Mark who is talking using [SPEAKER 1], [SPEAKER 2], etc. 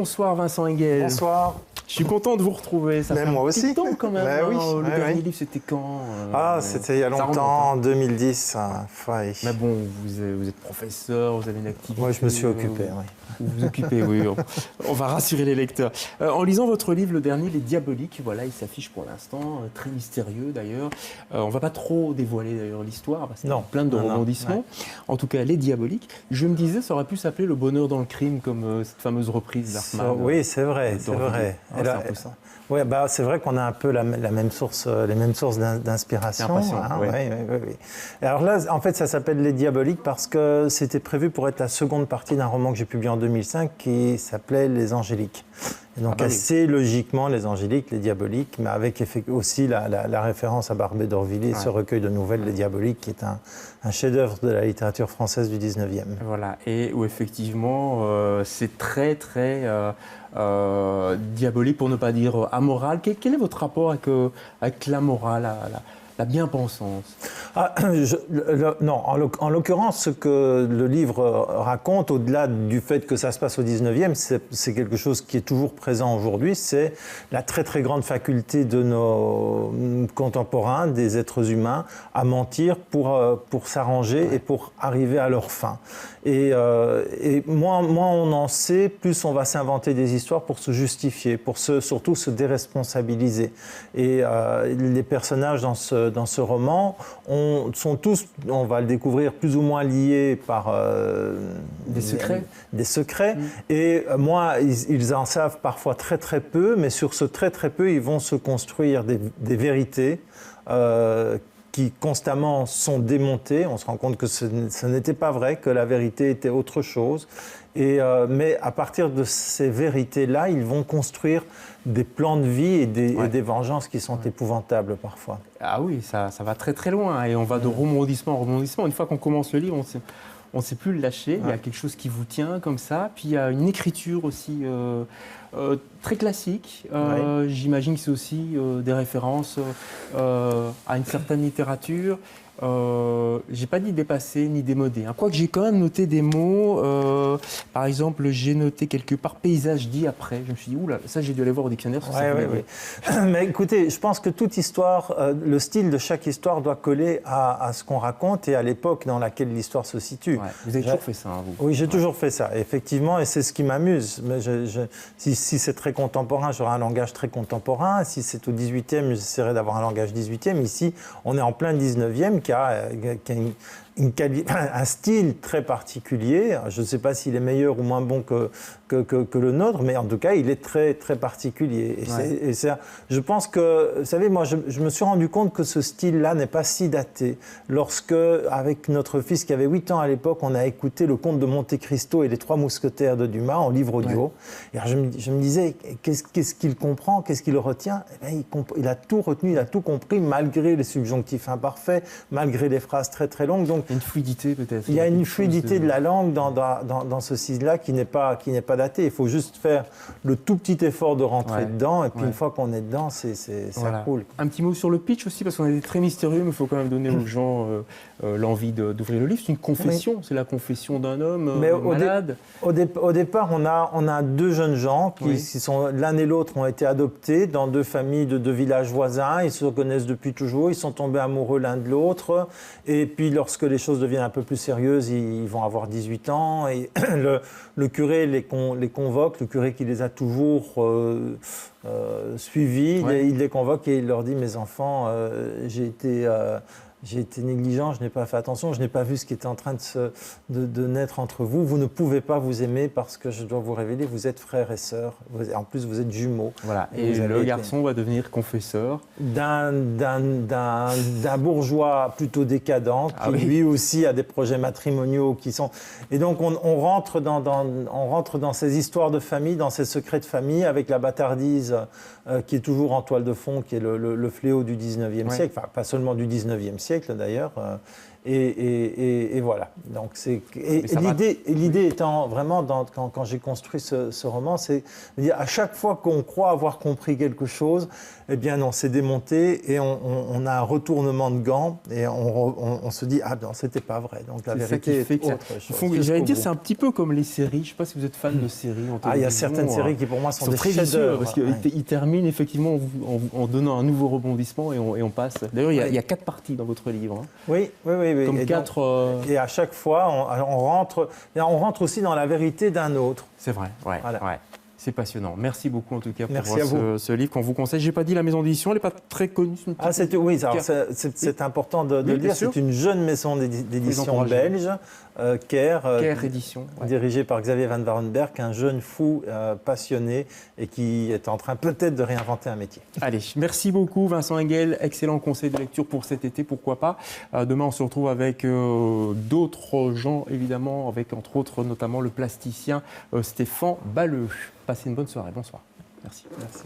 [SPEAKER 1] Bonsoir Vincent Engel.
[SPEAKER 2] Bonsoir.
[SPEAKER 1] Je suis content de vous retrouver. Ça fait
[SPEAKER 2] moi
[SPEAKER 1] un
[SPEAKER 2] aussi.
[SPEAKER 1] petit temps quand même.
[SPEAKER 2] Ben oui,
[SPEAKER 1] Le dernier livre, c'était quand
[SPEAKER 2] c'était il y a longtemps, en 2010.
[SPEAKER 1] Mais bon, vous êtes professeur, vous avez une activité.
[SPEAKER 2] Moi, je me suis occupé, oui.
[SPEAKER 1] Vous vous occupez, oui. On va rassurer les lecteurs. En lisant votre livre, le dernier, Les Diaboliques, voilà, il s'affiche pour l'instant, très mystérieux d'ailleurs. On ne va pas trop dévoiler d'ailleurs l'histoire, parce qu'il y a plein de rebondissements. Ouais. En tout cas, Les Diaboliques. Je me disais, ça aurait pu s'appeler Le Bonheur dans le crime, comme cette fameuse reprise d'Artman.
[SPEAKER 2] Oui, c'est vrai, c'est vrai.
[SPEAKER 1] C'est un peu ça.
[SPEAKER 2] Ouais, c'est vrai qu'on a un peu la même source, les mêmes sources d'inspiration.
[SPEAKER 1] Oui.
[SPEAKER 2] Alors là, en fait, ça s'appelle Les Diaboliques parce que c'était prévu pour être la seconde partie d'un roman que j'ai publié en 2005 qui s'appelait Les Angéliques. Et donc assez logiquement, Les Angéliques, Les Diaboliques, mais avec aussi la référence à Barbé d'Aurevilly, ce recueil de nouvelles, Les Diaboliques, qui est un chef-d'œuvre de la littérature française du 19e.
[SPEAKER 1] Voilà, et où effectivement, c'est très, très diabolique, pour ne pas dire amoral. Quel est votre rapport avec la morale, la bien-pensance?
[SPEAKER 2] Non, en l'occurrence, ce que le livre raconte, au-delà du fait que ça se passe au 19e, c'est quelque chose qui est toujours présent aujourd'hui, c'est la très très grande faculté de nos contemporains, des êtres humains, à mentir pour s'arranger et pour arriver à leur fin. Et moins on en sait, plus on va s'inventer des histoires pour se justifier, pour surtout se déresponsabiliser. Et les personnages dans ce roman sont tous, on va le découvrir, plus ou moins liés par
[SPEAKER 1] des secrets.
[SPEAKER 2] Et ils en savent parfois très très peu, mais sur ce très très peu, ils vont se construire des vérités qui constamment sont démontées. On se rend compte que ce n'était pas vrai, que la vérité était autre chose. Mais à partir de ces vérités-là, ils vont construire des plans de vie et des vengeances qui sont épouvantables parfois.
[SPEAKER 1] Ah oui, ça va très très loin et on va de rebondissement en rebondissement. Une fois qu'on commence le livre, on ne sait plus le lâcher. Il y a quelque chose qui vous tient comme ça. Puis il y a une écriture aussi très classique. J'imagine que c'est aussi des références à une certaine littérature. J'ai pas dit dépassé ni démodé. Quoique j'ai quand même noté des mots. Par exemple, j'ai noté quelque part paysage dit après. Je me suis dit, oula, ça j'ai dû aller voir au dictionnaire.
[SPEAKER 2] Mais écoutez, je pense que toute histoire, le style de chaque histoire doit coller à ce qu'on raconte et à l'époque dans laquelle l'histoire se situe.
[SPEAKER 1] Vous avez toujours fait ça, hein, vous?
[SPEAKER 2] Oui, j'ai toujours fait ça, effectivement, et c'est ce qui m'amuse. Mais si c'est très contemporain, j'aurai un langage très contemporain. Si c'est au 18e, j'essaierai d'avoir un langage 18e. Ici, on est en plein 19e qui a un style très particulier. Je ne sais pas s'il est meilleur ou moins bon que le nôtre, mais en tout cas, il est très, très particulier. Je pense que, vous savez, moi, je me suis rendu compte que ce style-là n'est pas si daté. Lorsque, avec notre fils qui avait 8 ans à l'époque, on a écouté Le Comte de Monte Cristo et les Trois Mousquetaires de Dumas en livre audio. Et alors je me disais, qu'est-ce qu'il comprend, qu'est-ce qu'il retient? Il a tout retenu, il a tout compris, malgré les subjonctifs imparfaits, malgré les phrases très, très longues. Donc,
[SPEAKER 1] une fluidité peut-être.
[SPEAKER 2] Il y a une fluidité de la langue dans ce style-là qui n'est pas daté. Il faut juste faire le tout petit effort de rentrer dedans, et puis une fois qu'on est dedans, ça roule.
[SPEAKER 1] Un petit mot sur le pitch aussi, parce qu'on est très mystérieux, mais il faut quand même donner aux gens l'envie d'ouvrir le livre. C'est une confession, c'est la confession d'un homme malade.
[SPEAKER 2] Au départ, on a deux jeunes gens qui sont, l'un et l'autre ont été adoptés dans deux familles de deux villages voisins. Ils se connaissent depuis toujours, ils sont tombés amoureux l'un de l'autre. Et puis, lorsque les choses deviennent un peu plus sérieuses, ils vont avoir 18 ans. Et le curé les convoque, le curé qui les a toujours suivis, il les convoque et il leur dit « Mes enfants, j'ai été négligent, je n'ai pas fait attention, je n'ai pas vu ce qui était en train de naître entre vous. Vous ne pouvez pas vous aimer parce que je dois vous révéler, vous êtes frères et sœurs. En plus, vous êtes jumeaux. »
[SPEAKER 1] Voilà. Et le garçon va devenir confesseur.
[SPEAKER 2] D'un bourgeois plutôt décadent, qui lui aussi a des projets matrimoniaux qui sont... Et donc, on rentre dans ces histoires de famille, dans ces secrets de famille, avec la bâtardise qui est toujours en toile de fond, qui est le fléau du 19e siècle. Enfin, pas seulement du 19e siècle d'ailleurs. Et voilà. Donc l'idée étant vraiment, quand j'ai construit ce roman, c'est de dire à chaque fois qu'on croit avoir compris quelque chose, eh bien non, c'est démonté et on a un retournement de gants et on se dit ah non, c'était pas vrai. Donc la vérité est autre chose.
[SPEAKER 1] J'allais dire, c'est un petit peu comme les séries. Je ne sais pas si vous êtes fan de séries en télévision.
[SPEAKER 2] Il y a certaines séries qui pour moi sont des
[SPEAKER 1] très
[SPEAKER 2] chefs-d'œuvre.
[SPEAKER 1] Parce qu'ils terminent effectivement en donnant un nouveau rebondissement et on passe. D'ailleurs, il y a 4 parties dans votre livre. Hein.
[SPEAKER 2] Oui.
[SPEAKER 1] Comme et 4.
[SPEAKER 2] Et à chaque fois, on rentre aussi dans la vérité d'un autre.
[SPEAKER 1] C'est vrai, ouais. C'est passionnant. Merci beaucoup en tout cas pour
[SPEAKER 2] ce
[SPEAKER 1] livre qu'on vous conseille. Je n'ai pas dit la maison d'édition, elle n'est pas très connue.
[SPEAKER 2] C'est important de le dire. C'est une jeune maison d'édition belge, Caire
[SPEAKER 1] Édition,
[SPEAKER 2] dirigée par Xavier Van Warenberg, un jeune fou passionné et qui est en train peut-être de réinventer un métier.
[SPEAKER 1] Allez, merci beaucoup Vincent Engel. Excellent conseil de lecture pour cet été, pourquoi pas. Demain, on se retrouve avec d'autres gens, évidemment, avec entre autres notamment le plasticien Stéphane Balleux. Passez une bonne soirée. Bonsoir. Merci.
[SPEAKER 2] Merci.